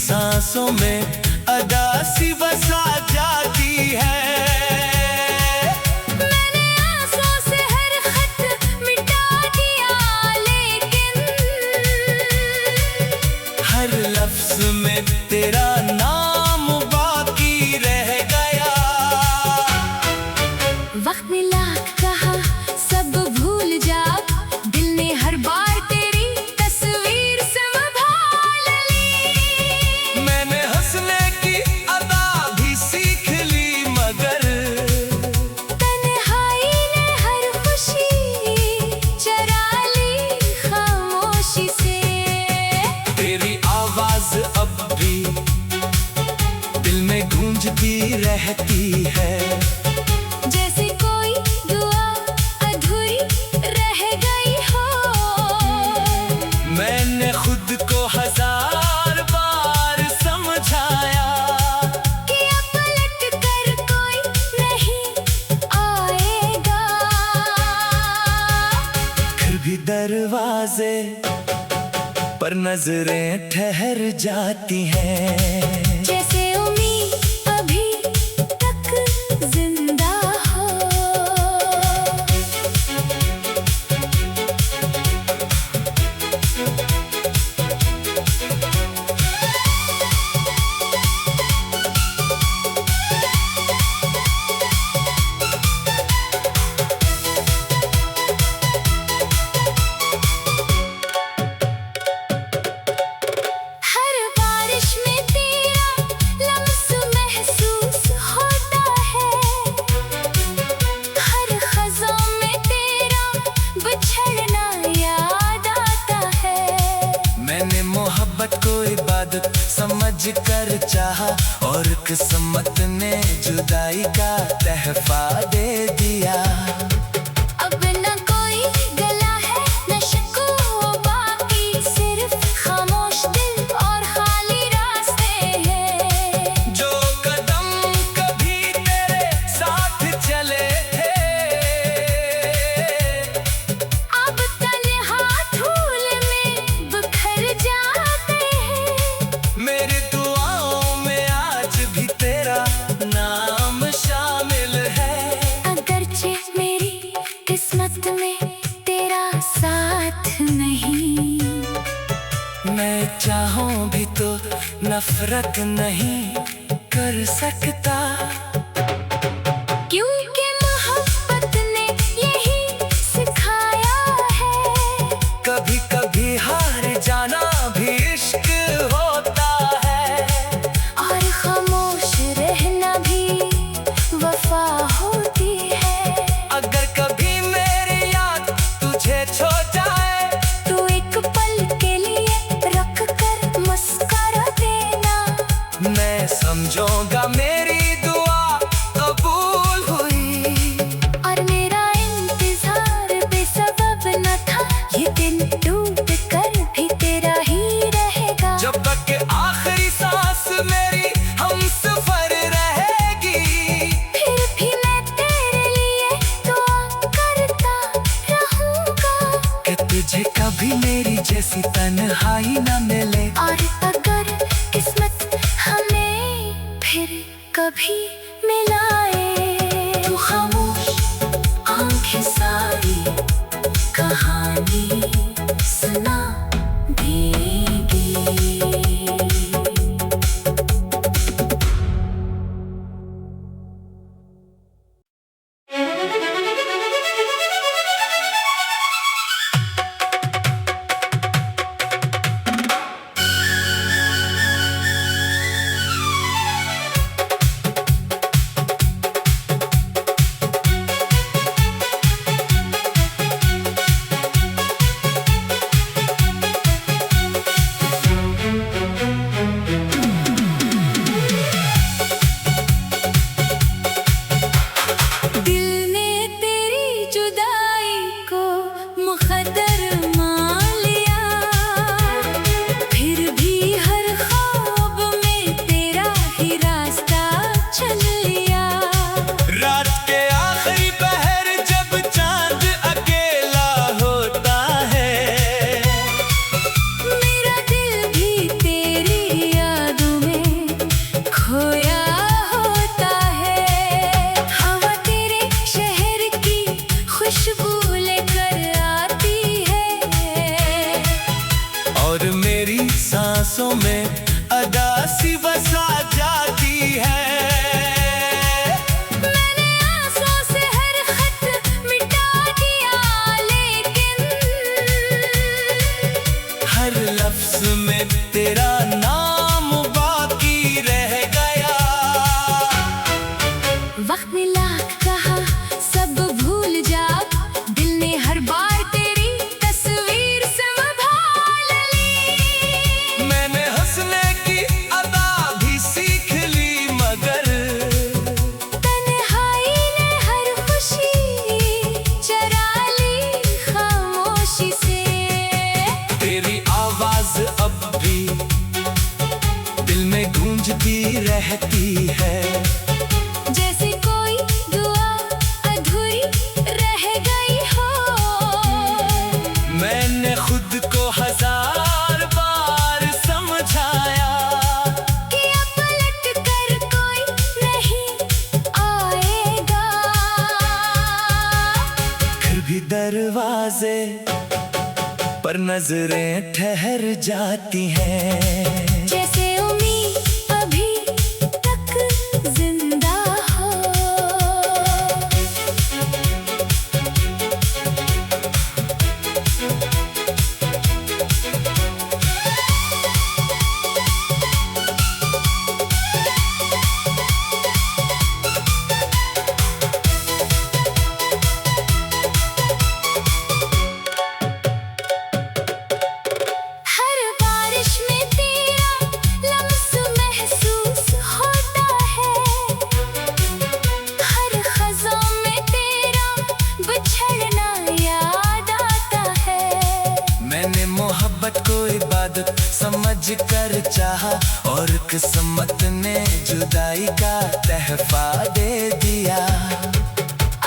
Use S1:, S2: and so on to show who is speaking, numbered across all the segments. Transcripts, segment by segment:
S1: सांसों में अदा सी बसा जाती है।
S2: मैंने आंसुओं से हर खत मिटा दिया, लेकिन
S1: हर लफ्ज में तेरा नाम बाकी रह गया।
S2: वक्त ने लाख कहा सब भूल जा, दिल ने हर बार तेरी तस्वीर संभाल ली।
S1: मैंने हंसने की अदा भी सीख ली, मगर
S2: तन्हाई ने हर खुशी चरा ली खामोशी से।
S1: तेरी आवाज अब भी दिल में गूंजती रहती है,
S2: जैसे कोई दुआ अधूरी रह गई हो।
S1: मैंने खुद को हजार बार समझाया
S2: कि अब पलट कर कोई नहीं आएगा।
S1: फिर भी दरवाजे पर नजरें ठहर जाती हैं,
S2: जैसे उम्मीद अभी तक जिंदा हो। हर बारिश में तेरा लम्स महसूस होता है, हर खज़ां में तेरा बिछड़ना याद आता है।
S1: मैंने मोहब्बत को इबादत समझ कर चाहा, और किस्मत ने जुदाई का तहफा दे दिया।
S2: अब न कोई गला है न शिकवा बाकी, सिर्फ खामोश दिल और खाली रास्ते हैं।
S1: जो कदम कभी तेरे साथ चले थे,
S2: अब तन्हा धूल में बिखर जाते हैं।
S1: मेरी दुआओं में आज भी तेरा नाम शामिल है।
S2: अगरचे मेरी किस्मत में तेरा साथ नहीं,
S1: मैं चाहूं भी तो नफरत नहीं कर सकता,
S2: क्योंकि मोहब्बत ने यही सिखाया है।
S1: कभी कभी हार जाना भी इश्क होता है,
S2: और खामोश रहना भी वफा होती है।
S1: अगर कभी मेरी याद तुझे छो जाए,
S2: तो एक पल के लिए रख कर मुस्कुरा देना।
S1: मैं समझूंगा मेरी दुआ कबूल हुई।
S2: और मेरा इंतजार बेसबब न था, ये दिन टूट कर भी तेरा ही रहेगा।
S1: जब तक के आखिरी सांस मेरी हमसफर रहेगी,
S2: फिर भी मैं तेरे लिए दुआ करता रहूंगा।
S1: कि तुझे कभी मेरी जैसी तन्हाई न मिले।
S2: और अगर किस्मत हमें फिर कभी मिलाए, तो खामोश आंखें सारी
S1: छुपी रहती है।
S2: जैसे कोई दुआ अधूरी रह गई हो।
S1: मैंने खुद को हजार बार समझाया
S2: कि अब पलट कर कोई नहीं आएगा।
S1: फिर भी दरवाजे पर नजरें ठहर जाती हैं।
S2: जैसे उम्मीद अभी तक जिंदा हो। हर बारिश में तेरा लम्स महसूस होता है। हर खज़ां में तेरा बिछड़ना याद आता है।
S1: मैंने मोहब्बत को इबादत समझ कर चाहा और किस्मत ने जुदाई का तहफा दे दिया।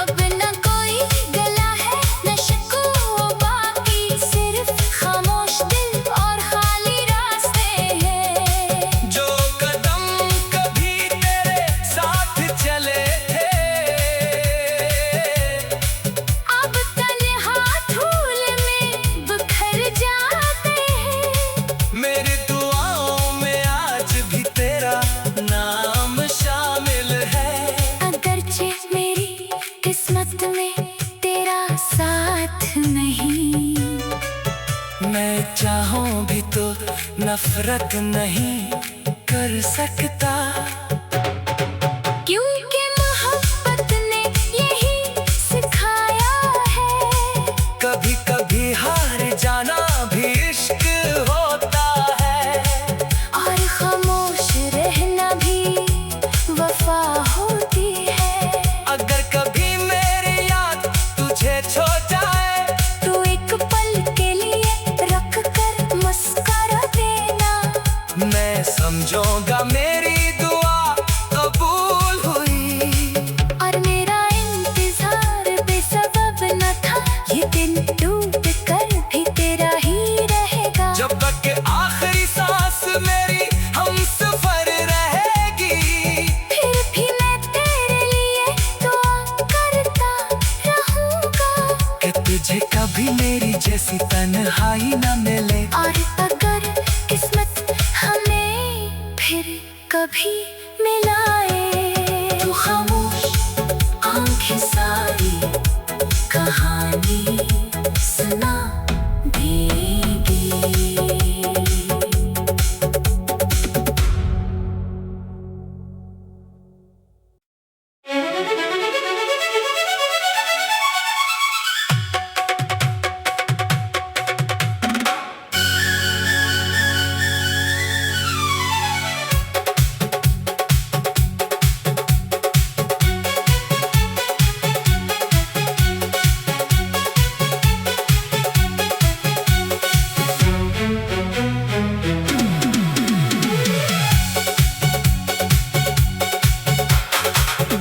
S2: अब न कोई गला है न शिकवा बाकी, सिर्फ खामोश दिल और खाली रास्ते हैं।
S1: जो कदम कभी तेरे साथ चले थे,
S2: अब तन्हा धूल में बिखर जाते हैं।
S1: मेरी दुआओं में आज भी तेरा नाम शामिल है।
S2: अगरचे मेरी किस्मत में तेरा साथ नहीं।
S1: मैं चाहूं भी तो नफरत नहीं कर सकता।
S2: क्योंकि मोहब्बत ने यही सिखाया है।
S1: कभी कभी हार जाना भी इश्क होता है।
S2: और खामोश रहना भी वफा होती है।
S1: अगर कभी मेरी याद तुझे छो जाए,
S2: तो एक पल के लिए रख कर मुस्कुरा देना।
S1: मैं समझूंगा मेरी दुआ कबूल हुई।
S2: और मेरा इंतजार बेसबब न था, ये दिन टूट कर भी तेरा ही रहेगा।
S1: जब तक के आखिरी सांस मेरी हमसफर रहेगी।
S2: फिर भी मैं तेरे लिए दुआ करता रहूंगा।
S1: कि तुझे कभी मेरी जैसी तन्हाई न मिले।
S2: और अगर किस्मत हमें फिर कभी मिलाए, तो खामोश आंखें सारी कहानी सुना देगी।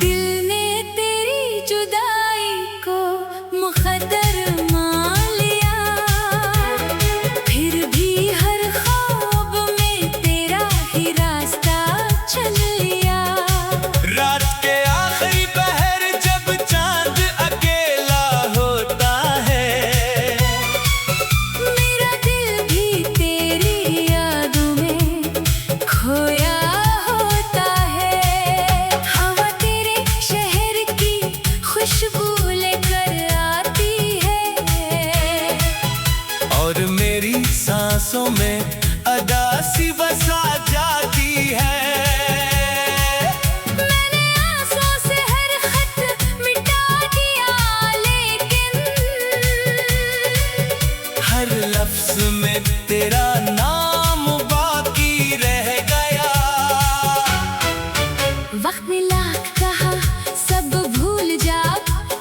S2: दिल ने तेरी जुदाई को मुक़द्दर मान लिया। फिर भी हर ख्वाब में तेरा ही रास्ता चल लिया।
S1: रात के आखिरी पहर जब चांद अकेला होता है,
S2: मेरा दिल भी तेरी यादों में खोया होता है। हवा तेरे शहर की खुशबू लेकर आती है।
S1: और मेरी सांसों में अदासी बसा जाती है।
S2: मैंने आंसुओं से हर खत मिटा दिया, लेकिन
S1: हर लफ्ज में तेरा नाम बाकी रह गया।
S2: वक्त मिला कहा सब भूल जा,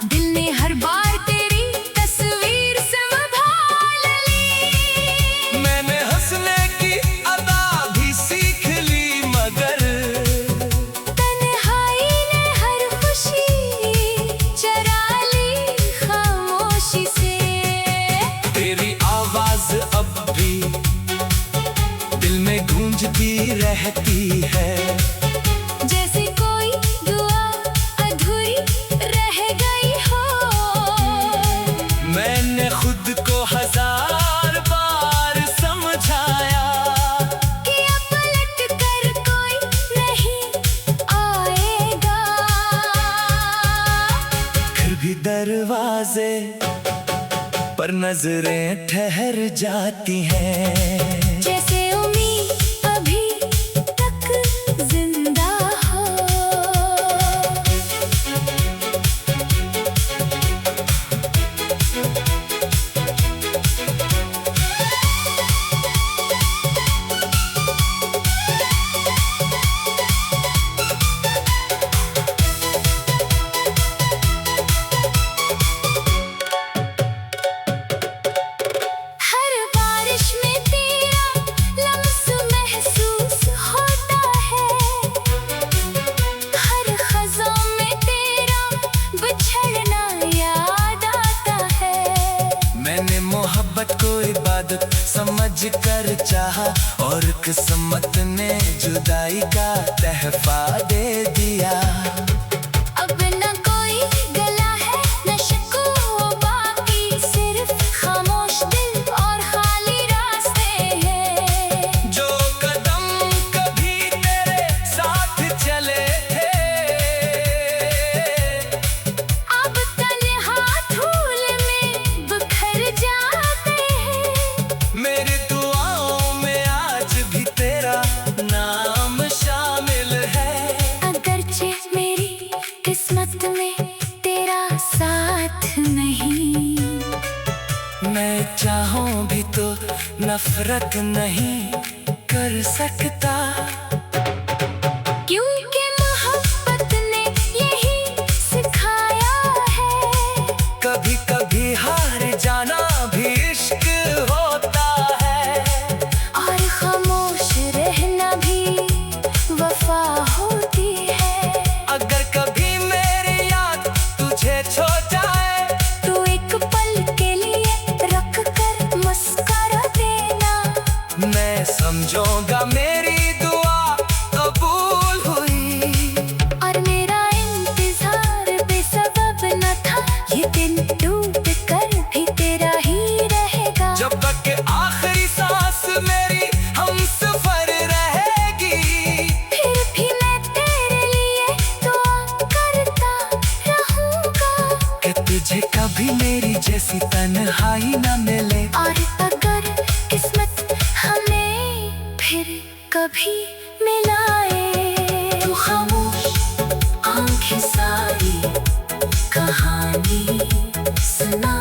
S2: दिल ने हर बार तेरी तस्वीर संभाल ली।
S1: मैंने हंसने की अदा भी सीख ली, मगर कहती है।
S2: जैसे कोई दुआ अधूरी रह गई हो।
S1: मैंने खुद को 1000 बार समझाया
S2: कि अब पलट कर कोई नहीं आएगा।
S1: फिर भी दरवाजे पर नजरें ठहर जाती हैं।
S2: जैसे उम्मीद अभी तक जिंदा हो। हर बारिश में तेरा लम्स महसूस होता है। हर खज़ां में तेरा बिछड़ना याद आता है।
S1: मैंने मोहब्बत को इबादत समझ कर चाहा और किस्मत ने जुदाई का तहफा दे दिया।
S2: अब न कोई गला है न शिकवा की, सिर्फ खामोश दिल और खाली रास्ते हैं।
S1: जो कदम कभी तेरे साथ चले थे,
S2: अब तन्हा धूल में बिखर जाते हैं।
S1: मेरी दुआओं में आज भी तेरा नाम शामिल है।
S2: अगरचे मेरी किस्मत में तेरा साथ नहीं।
S1: मैं चाहूं भी तो नफरत नहीं कर सकता।
S2: क्योंकि मोहब्बत ने यही सिखाया है।
S1: कभी कभी हार जाना भी इश्क होता है।
S2: और खामोश रहना भी वफा होती है।
S1: अगर कभी मेरी याद तुझे छो जाए,
S2: तू एक पल के लिए रख कर मुस्कुरा देना।
S1: मैं समझूंगा मेरी दुआ कबूल हुई।
S2: और मेरा इंतजार बेसबब न था, ये दिन टूट कर भी तेरा ही रहेगा।
S1: जब तक कि आखिरी सांस मेरी हमसफर रहेगी,
S2: फिर भी मैं तेरे लिए दुआ करता रहूंगा।
S1: कि तुझे कभी मेरी जैसी तन्हाई न मिले।
S2: और अगर किस्मत हमें फिर कभी मिलाए, तो खामोश आंखें सारी कहानी सुना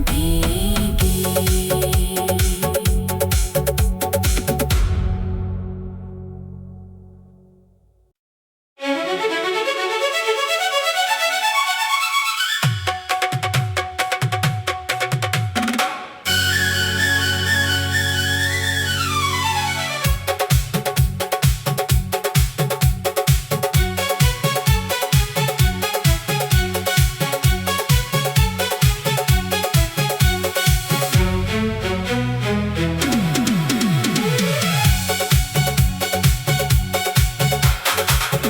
S2: देगी।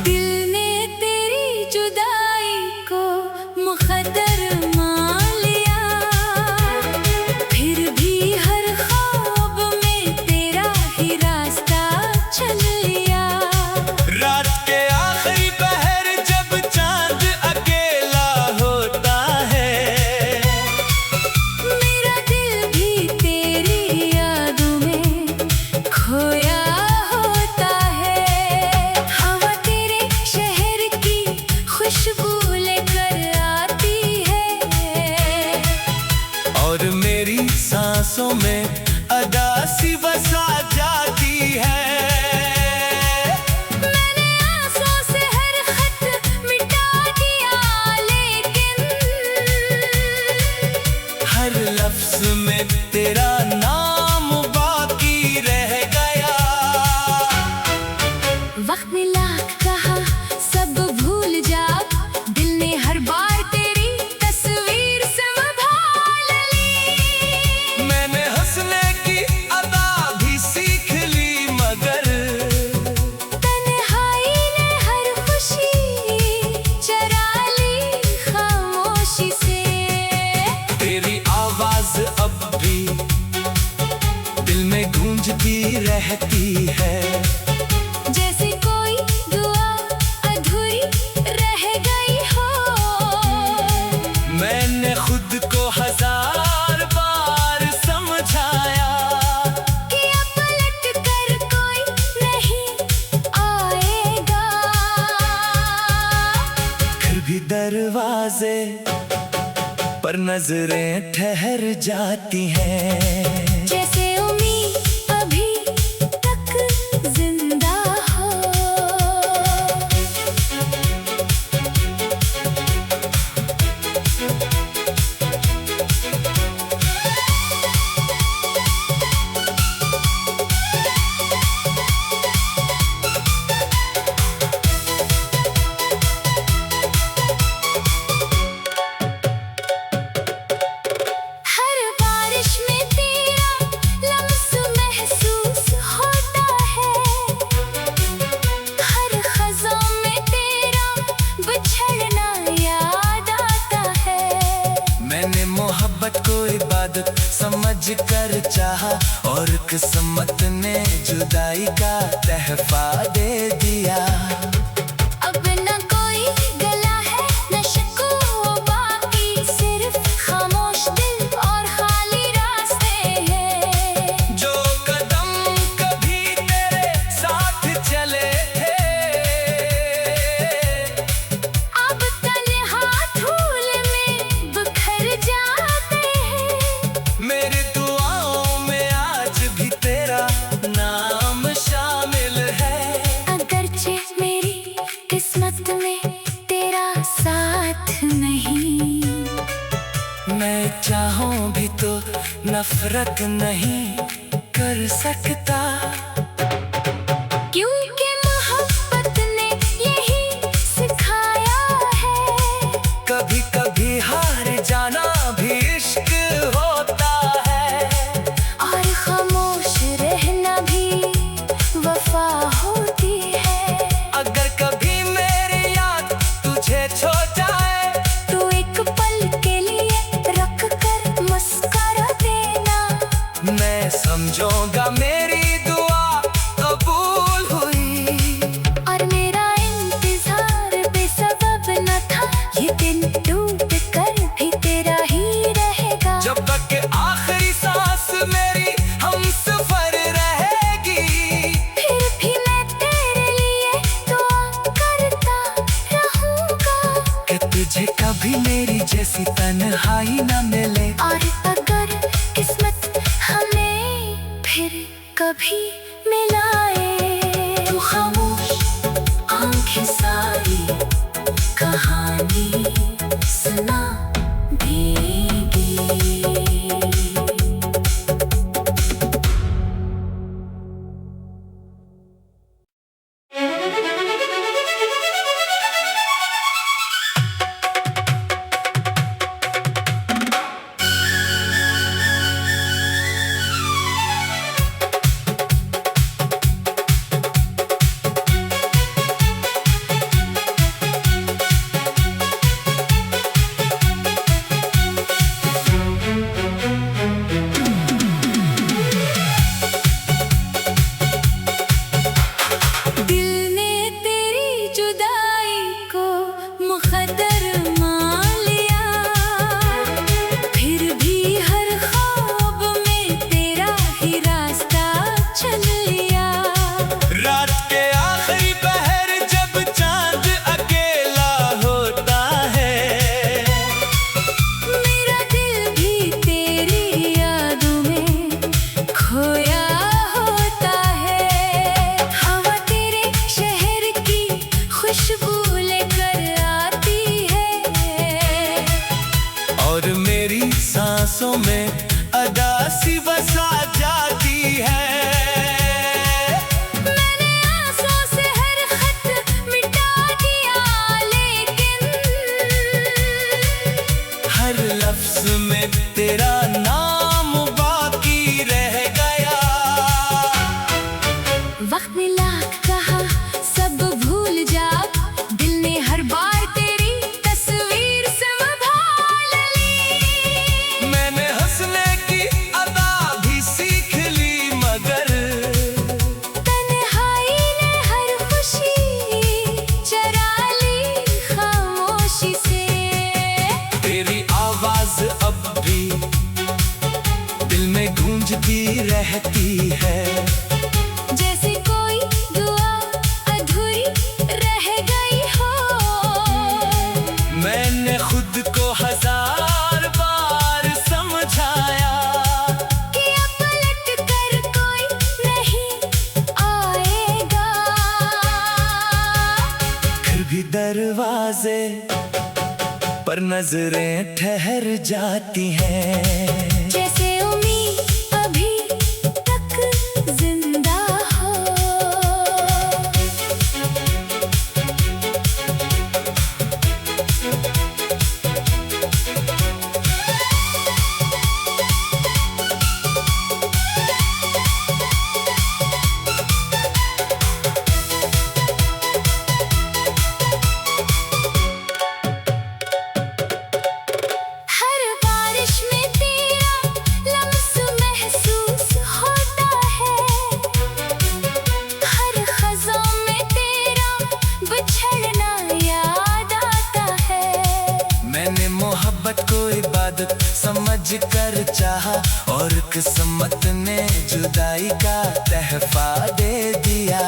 S2: दिल ने तेरी जुदाई को मुक़द्दर मान लिया। फिर भी हर ख्वाब में तेरा ही रास्ता चल लिया।
S1: रात के आखिरी पहर जब चांद अकेला होता है,
S2: मेरा दिल भी तेरी यादों में खोया होता है। हवा तेरे शहर की खुशबू लेकर आती है।
S1: और मेरी सांसों में अदासी बसा जाती है।
S2: मैंने आंसुओं से हर खत मिटा दिया, लेकिन
S1: हर लफ्ज में तेरा नाम बाकी रह गया।
S2: वक्त ने लाख कहा सब भूल जा, दिल ने हर बार तेरी तस्वीर संभाल ली।
S1: मैंने हंसने की अदा भी सीख ली, मगर कहती है।
S2: जैसे कोई दुआ अधूरी रह गई हो।
S1: मैंने खुद को 1000 बार समझाया
S2: कि अब पलट कर कोई नहीं आएगा।
S1: फिर भी दरवाजे पर नजरें ठहर जाती हैं।
S2: जैसे उम्मीद अभी तक जिंदा हो। हर बारिश में तेरा लम्स महसूस होता है। हर खज़ां में तेरा बिछड़ना याद आता है।
S1: मैंने मोहब्बत को इबादत समझ कर चाहा और किस्मत ने जुदाई का तहफा दे दिया।
S2: अब न कोई गला है न शिकवा की, सिर्फ खामोश दिल और खाली रास्ते हैं।
S1: जो कदम कभी तेरे साथ चले थे,
S2: अब तन्हा धूल में बिखर जाते हैं।
S1: मेरी दुआओं में आज भी तेरा नाम शामिल है।
S2: अगरचे मेरी किस्मत में तेरा साथ नहीं।
S1: मैं चाहूं भी तो नफरत नहीं कर सकता।
S2: क्योंकि मोहब्बत ने यही सिखाया है।
S1: कभी कभी हार जाना भी इश्क होता है।
S2: और खामोश रहना भी वफा होती है।
S1: अगर कभी मेरी याद तुझे छो जाए,
S2: तो एक पल के लिए रख कर मुस्कुरा देना।
S1: मैं समझूंगा मेरी दुआ कबूल हुई।
S2: और मेरा इंतजार बेसबब न था, ये दिन टूट कर भी तेरा ही रहेगा।
S1: जब तक कि आखिरी सांस मेरी हमसफर रहेगी,
S2: फिर भी मैं तेरे लिए दुआ करता रहूंगा।
S1: कि तुझे कभी मेरी जैसी तन्हाई न मिले।
S2: और अगर किस्मत हमें फिर कभी मिलाए, तो खामोश आंखें सारी कहानी सुना देगी।
S1: सांसों में अदा सी बसा जाती है।
S2: मैंने आंसुओं से हर खत मिटा दिया, लेकिन
S1: हर लफ्ज में तेरा नाम बाकी रह गया।
S2: वक्त ने लाख कहा सब भूल जा, दिल ने हर बार तेरी तस्वीर संभाल ली।
S1: मैंने हंसने की अदा भी सीख ली, मगर कहती है।
S2: जैसे कोई दुआ अधूरी रह गई हो।
S1: मैंने खुद को हजार बार समझाया
S2: कि अब पलट कर कोई नहीं आएगा।
S1: फिर भी दरवाजे पर नजरें ठहर जाती हैं।
S2: जैसे उम्मीद अभी तक जिंदा हो। हर बारिश में तेरा लम्स महसूस होता है। हर खज़ां में तेरा बिछड़ना याद आता है।
S1: मैंने मोहब्बत को इबादत समझ कर चाहा और किस्मत ने जुदाई का तहफा दे दिया।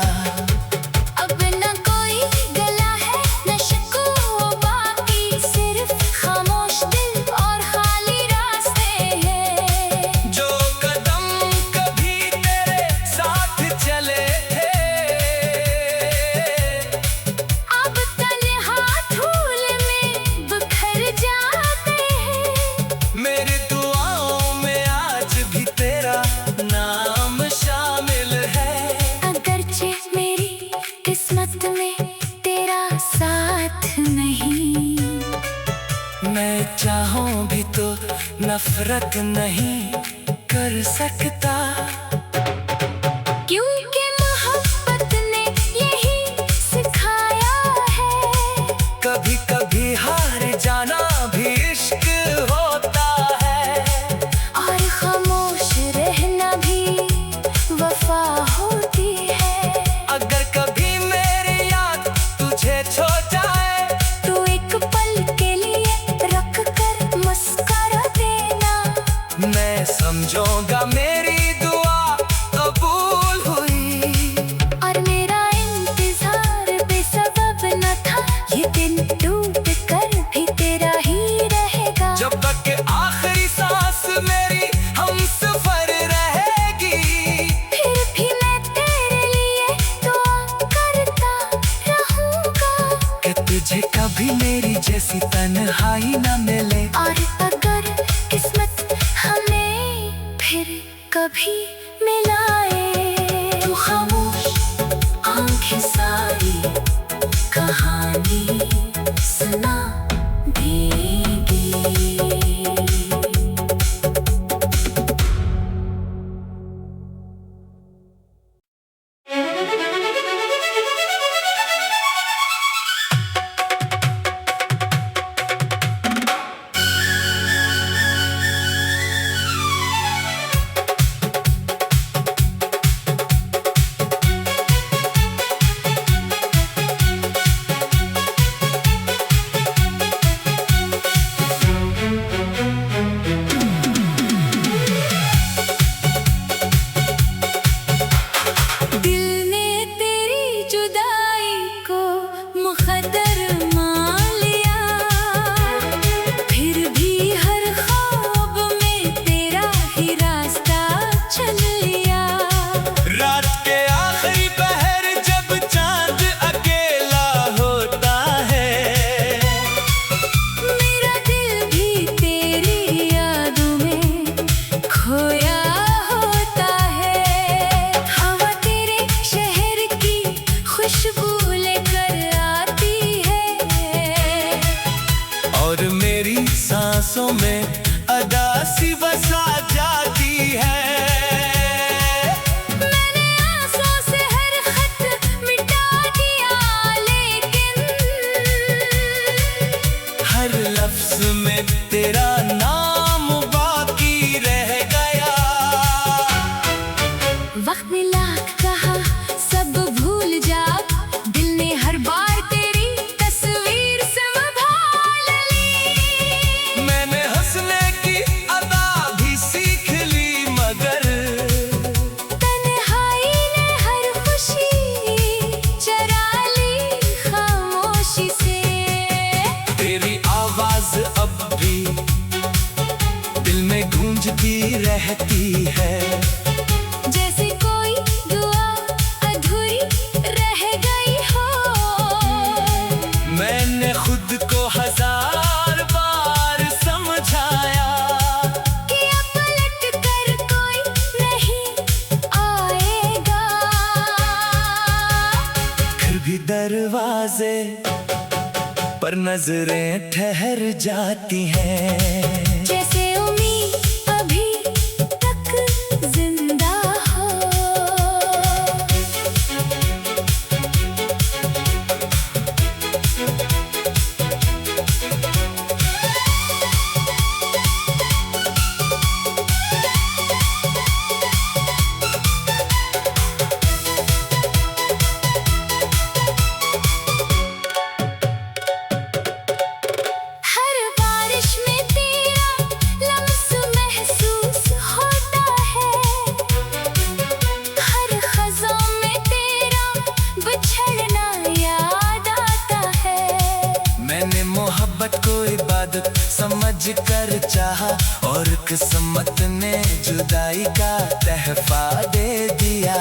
S2: अब न कोई गला है न शिकवा बाकी, सिर्फ खामोश दिल और खाली रास्ते हैं।
S1: जो कदम कभी तेरे साथ चले थे,
S2: अब तन्हा धूल में बिखर जाते हैं।
S1: मेरी दुआओं में आज भी तेरा नाम शामिल है।
S2: अगरचे मेरी किस्मत में तेरा साथ नहीं,
S1: मैं चाहूं भी तो नफरत नहीं कर सकता।
S2: क्योंकि मोहब्बत ने यही सिखाया है।
S1: कभी कभी हार जाना भी इश्क होता है।
S2: और खामोश रहना भी वफा होती है।
S1: अगर कभी मेरी याद तुझे छो जाए,
S2: तो एक पल के लिए रख कर मुस्कुरा देना।
S1: मैं समझूंगा मेरी दुआ कबूल हुई।
S2: और मेरा इंतजार बेसबब न था, ये दिन टूट कर भी तेरा ही रहेगा।
S1: जब तक के आखिरी सांस मेरी हमसफर रहेगी।
S2: फिर भी मैं तेरे लिए दुआ करता रहूंगा।
S1: कि तुझे कभी मेरी जैसी तन्हाई न मिले।
S2: और अगर किस्मत हमें फिर कभी मिलाए, तो खामोश आंखें सारी कहानी सुना देगी। दिल ने तेरी जुदाई को मुक़द्दर मान लिया। फिर भी हर ख्वाब में तेरा ही रास्ता चल लिया।
S1: रात के आखिरी पहर जब चांद अकेला होता है,
S2: मेरा दिल भी तेरी यादों में खोया होता है। हवा तेरे शहर की खुशबू लेकर आती है।
S1: और मेरी सांसों में अदासी बसा जाती है।
S2: मैंने आंसुओं से हर खत मिटा दिया, लेकिन
S1: हर लफ्ज में तेरा नाम बाकी रह गया।
S2: वक्त ने लाख कहा सब भूल जा, दिल ने हर बार तेरी तस्वीर संभाल ली।
S1: मैंने हंसने की अदा भी दिल में गूंजती रहती है।
S2: जैसे कोई दुआ अधूरी रह गई हो।
S1: मैंने खुद को हजार बार समझाया
S2: कि अब पलट कर कोई नहीं आएगा।
S1: फिर भी दरवाजे पर नजरें ठहर जाती हैं।
S2: जैसे उम्मीद अभी तक जिंदा हो। हर बारिश में तेरा लम्स महसूस होता है। हर खज़ों में तेरा बिछड़ना याद आता है।
S1: मैंने मोहब्बत को इबादत समझ कर चाहा और किस्मत ने जुदाई का तहफा दे दिया।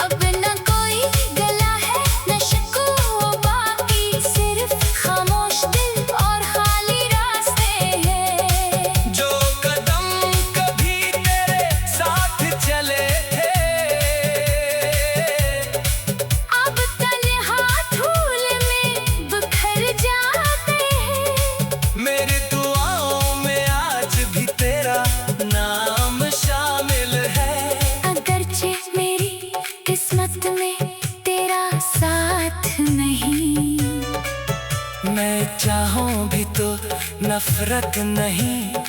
S2: अब न कोई गला है न शिकवा की, सिर्फ खामोश दिल और खाली रास्ते हैं।
S1: जो कदम कभी तेरे साथ चले थे,
S2: अब तन्हा धूल में बिखर जाते हैं।
S1: मेरी दुआओं में आज भी तेरा नाम शामिल है।
S2: अगरचे मेरी किस्मत में तेरा साथ नहीं।
S1: मैं चाहूं भी तो नफरत नहीं।